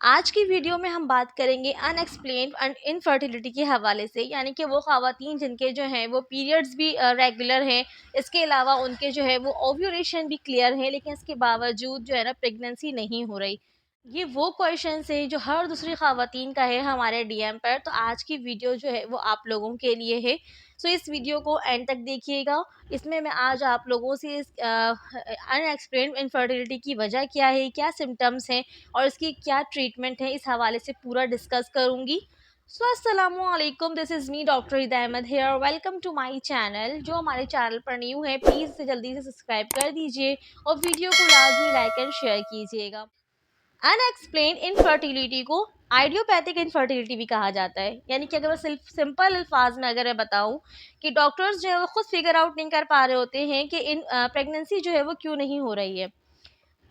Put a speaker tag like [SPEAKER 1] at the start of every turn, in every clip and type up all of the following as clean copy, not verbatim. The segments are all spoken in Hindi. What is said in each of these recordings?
[SPEAKER 1] आज की वीडियो में हम बात करेंगे अनएक्सप्लेन्ड एंड इनफर्टिलिटी के हवाले से, यानी कि वो ख़वातीन जिनके जो हैं वो पीरियड्स भी रेगुलर हैं, इसके अलावा उनके जो है वो ओव्यूलेशन भी क्लियर है, लेकिन इसके बावजूद जो है ना प्रेगनेंसी नहीं हो रही। ये वो क्वेश्चन है जो हर दूसरी ख़वातीन का है हमारे डीएम पर। तो आज की वीडियो जो है वो आप लोगों के लिए है। सो इस वीडियो को एंड तक देखिएगा। इसमें मैं आज आप लोगों से इस अनएक्सप्लेन्ड इनफर्टिलिटी की वजह क्या है, क्या सिम्टम्स हैं और इसकी क्या ट्रीटमेंट है, इस हवाले से पूरा डिस्कस करूँगी। सो अस्सलामुअलैकुम, this is me doctor Ida Ahmed here. Welcome to my channel. जो हमारे चैनल पर न्यू है प्लीज़ इसे जल्दी से सब्सक्राइब कर दीजिए और वीडियो को लाजमी लाइक एंड शेयर कीजिएगा। अनएक्सप्लेन इनफर्टिलिटी को आइडियोपैथिक इनफर्टिलिटी भी कहा जाता है, यानी कि अगर मैं सिंपल अल्फाज में अगर मैं बताऊं कि डॉक्टर्स जो है वो खुद फिगर आउट नहीं कर पा रहे होते हैं कि इन प्रेगनेंसी जो है वो क्यों नहीं हो रही है।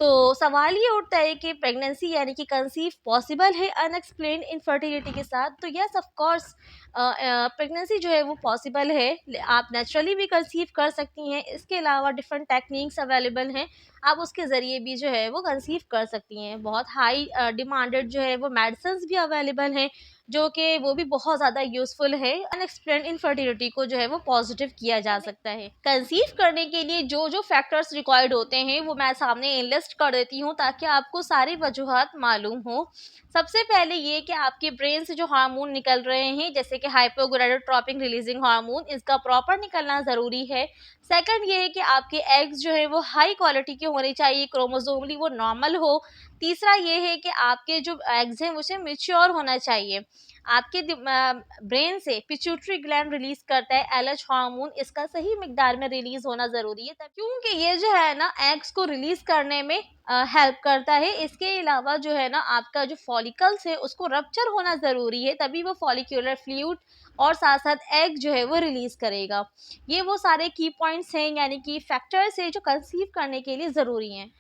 [SPEAKER 1] तो सवाल ये उठता है कि प्रेगनेंसी यानी कि कंसीव पॉसिबल है अनएक्सप्लेन्ड इनफर्टिलिटी के साथ। तो यस ऑफ कोर्स प्रेगनेंसी जो है वो पॉसिबल है। आप नेचुरली भी कंसीव कर सकती हैं। इसके अलावा डिफरेंट टेक्निक्स अवेलेबल हैं, आप उसके ज़रिए भी जो है वो कंसीव कर सकती हैं। बहुत हाई डिमांडेड जो है वो मेडिसिन भी अवेलेबल हैं, जो कि वो भी बहुत ज़्यादा यूज़फुल है। अनएक्सप्लेन्ड इनफर्टिलिटी को जो है वो पॉजिटिव किया जा सकता है। कंसीव करने के लिए जो जो फैक्टर्स रिक्वायर्ड होते हैं वो मैं सामने लिस्ट कर देती हूँ ताकि आपको सारी वजूहात मालूम हो। सबसे पहले ये कि आपके ब्रेन से जो हार्मोन निकल रहे हैं, जैसे कि हाइपोगोनाडोट्रोपिन रिलीजिंग हार्मोन, इसका प्रॉपर निकलना ज़रूरी है। सेकंड ये है कि आपके एग्स जो है वो हाई क्वालिटी के होने चाहिए, क्रोमोसोमली वो नॉर्मल हो। तीसरा ये है कि आपके जो एग्स हैं उसे मेच्योर होना चाहिए। आपके ब्रेन से पिट्यूटरी ग्लैंड रिलीज करता है एलएच हार्मोन, इसका सही मिकदार में रिलीज होना ज़रूरी है, क्योंकि ये जो है ना एग्स को रिलीज करने में हेल्प करता है। इसके अलावा जो है ना आपका जो फॉलिकल्स है उसको रप्चर होना ज़रूरी है, तभी वो फॉलिक्यूलर फ्लूइड और साथ साथ एग जो है वो रिलीज करेगा। ये वो सारे की पॉइंट्स हैं, यानी कि फैक्टर्स हैं जो कंसीव करने के लिए ज़रूरी हैं।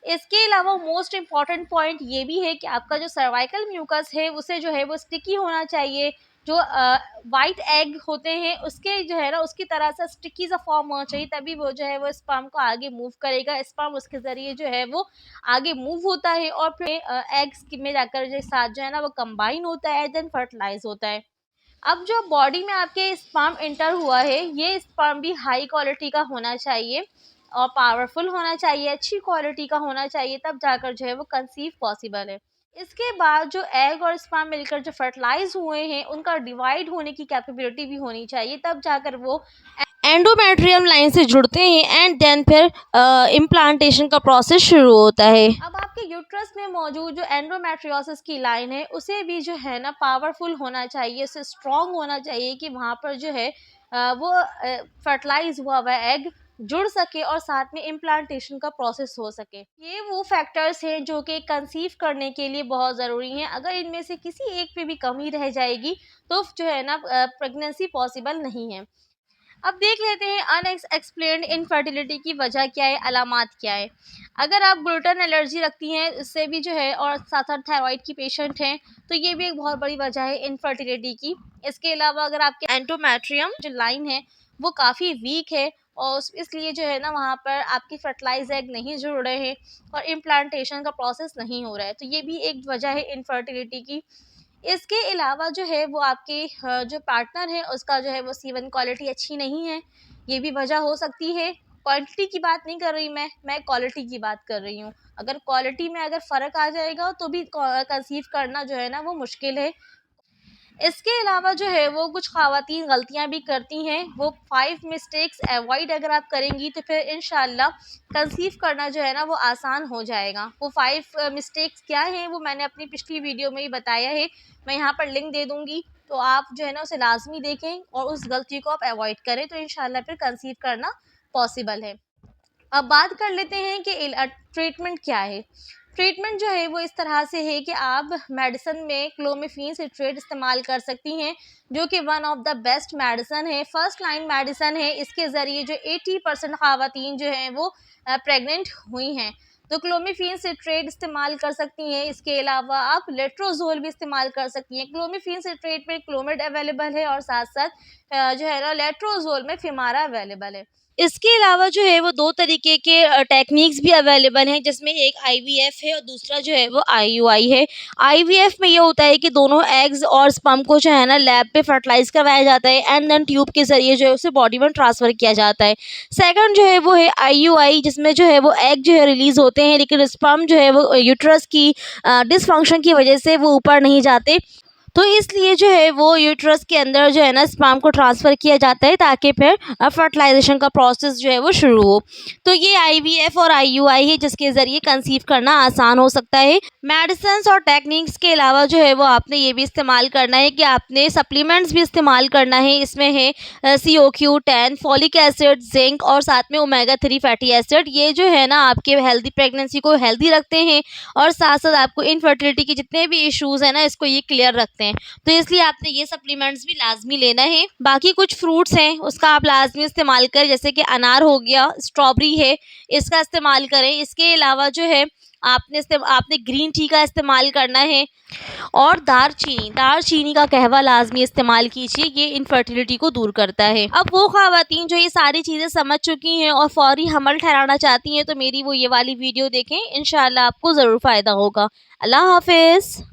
[SPEAKER 1] इसके अलावा मोस्ट इम्पॉर्टेंट पॉइंट ये भी है कि आपका जो सर्वाइकल म्यूकस है उसे जो है वो स्टिकी होना चाहिए। जो वाइट एग होते हैं उसके जो है ना उसकी तरह से स्टिकी सा फॉर्म होना चाहिए, तभी वो जो है वो स्पर्म को आगे मूव करेगा। स्पर्म उसके ज़रिए जो है वो आगे मूव होता है और फिर एग्स में जाकर जो साथ जो है ना वो कंबाइन होता है, देन फर्टिलाइज होता है। अब जो बॉडी में आपके स्पर्म इंटर हुआ है, ये स्पर्म भी हाई क्वालिटी का होना चाहिए और पावरफुल होना चाहिए, अच्छी क्वालिटी का होना चाहिए, तब जाकर जो है वो कंसीव पॉसिबल है। इसके बाद जो एग और स्पर्म मिलकर जो फर्टिलाइज हुए हैं उनका डिवाइड होने की कैपेबिलिटी भी होनी चाहिए, तब जाकर वो एंडोमेट्रियम लाइन से जुड़ते हैं एंड देन फिर इम्प्लांटेशन का प्रोसेस शुरू होता है। अब आपके यूट्रस में मौजूद जो एंडोमेट्रियोसिस की लाइन है उसे भी जो है ना पावरफुल होना चाहिए, उसे स्ट्रॉन्ग होना चाहिए कि वहाँ पर जो है वो फर्टिलाइज हुआ हुआ एग जुड़ सके और साथ में इम्प्लांटेशन का प्रोसेस हो सके। ये वो फैक्टर्स हैं जो कि कंसीव करने के लिए बहुत ज़रूरी हैं। अगर इनमें से किसी एक पे भी कमी रह जाएगी तो जो है ना प्रेगनेंसी पॉसिबल नहीं है। अब देख लेते हैं अनएक्सप्लेन्ड इनफर्टिलिटी की वजह क्या है, अलामात क्या है। अगर आप ग्लूटेन एलर्जी रखती हैं इससे भी जो है और साथ साथ थायराइड की पेशेंट हैं तो ये भी एक बहुत बड़ी वजह है इनफर्टिलिटी की। इसके अलावा अगर आपके एंडोमेट्रियम जो लाइन है वो काफ़ी वीक है और इसलिए जो है ना वहाँ पर आपकी फर्टिलाइज एग नहीं जुड़ रहे हैं और इम्प्लांटेशन का प्रोसेस नहीं हो रहा है, तो ये भी एक वजह है इनफर्टिलिटी की। इसके अलावा जो है वो आपके जो पार्टनर है उसका जो है वो सीवन क्वालिटी अच्छी नहीं है, ये भी वजह हो सकती है। क्वांटिटी की बात नहीं कर रही मैं क्वालिटी की बात कर रही हूँ। अगर क्वालिटी में अगर फ़र्क आ जाएगा तो भी कंसीव करना जो है ना वो मुश्किल है। इसके अलावा जो है वो कुछ ख़वातीन गलतियाँ भी करती हैं, वो 5 मिस्टेक्स अवॉइड अगर आप करेंगी तो फिर इंशाल्लाह कंसीव करना जो है ना वो आसान हो जाएगा। वो 5 मिस्टेक्स क्या हैं वो मैंने अपनी पिछली वीडियो में ही बताया है, मैं यहाँ पर लिंक दे दूँगी, तो आप जो है ना उसे लाज़मी देखें और उस गलती को आप अवॉइड करें, तो इंशाल्लाह फिर कंसीव करना पॉसिबल है। अब बात कर लेते हैं कि ट्रीटमेंट क्या है। ट्रीटमेंट जो है वो इस तरह से है कि आप मेडिसिन में क्लोमिफेन सिट्रेट इस्तेमाल कर सकती हैं, जो कि one of the best medicine है, फर्स्ट लाइन मेडिसिन है। इसके ज़रिए जो 80% ख़वातीन जो हैं वो प्रेग्नेंट हुई हैं, तो क्लोमिफेन सिट्रेट इस्तेमाल कर सकती हैं। इसके अलावा आप लेट्रोजोल भी इस्तेमाल कर सकती हैं। क्लोमिफेन सिट्रेट में क्लोमिड अवेलेबल है और साथ साथ जो है ना लेट्रोजोल में फिमारा अवेलेबल है। इसके अलावा जो है वो 2 तरीके के टेक्निक्स भी अवेलेबल हैं, जिसमें एक आईवीएफ है और दूसरा जो है वो आईयूआई है। आईवीएफ में ये होता है कि दोनों एग्स और स्पर्म को जो है ना लैब पे फर्टिलाइज़ करवाया जाता है एंड देन ट्यूब के ज़रिए जो है उसे बॉडी में ट्रांसफ़र किया जाता है। सेकंड जो है वो है आईयूआई, जिसमें जो है वो एग जो है रिलीज़ होते हैं, लेकिन स्पर्म जो है वो यूट्रस की डिसफंक्शन की वजह से वो ऊपर नहीं जाते। तो इसलिए जो है वो यूट्रस के अंदर जो है ना स्पर्म को ट्रांसफ़र किया जाता है, ताकि फिर फर्टिलाइजेशन का प्रोसेस जो है वो शुरू हो। तो ये आईवीएफ और आईयूआई है, जिसके ज़रिए कंसीव करना आसान हो सकता है। मेडिसिन्स और टेक्निक्स के अलावा जो है वो आपने ये भी इस्तेमाल करना है कि आपने सप्लीमेंट्स भी इस्तेमाल करना है। इसमें है CoQ10, फॉलिक एसिड, जिंक और साथ में ओमेगा 3 फैटी एसिड। ये जो है ना आपके हेल्दी प्रेगनेंसी को हेल्दी रखते हैं और साथ साथ आपको इनफर्टिलिटी के जितने भी इश्यूज़ हैं ना, इसको ये क्लियर रखते हैं। तो इसलिए आपने ये सप्लीमेंट्स भी लाजमी लेना है। बाकी कुछ फ्रूट्स हैं उसका आप लाजमी इस्तेमाल करें, जैसे कि अनार हो गया, स्ट्रॉबेरी है, इसका इस्तेमाल करें। इसके अलावा जो है आपने ग्रीन टी का इस्तेमाल करना है और दालचीनी का कहवा लाजमी इस्तेमाल कीजिए, ये इनफर्टिलिटी को दूर करता है। अब वो ख़वातीन जो ये सारी चीज़ें समझ चुकी हैं और फौरी हमल ठहराना चाहती हैं, तो मेरी वो ये वाली वीडियो देखें, इंशाअल्लाह आपको ज़रूर फ़ायदा होगा। अल्लाह हाफ़िज़।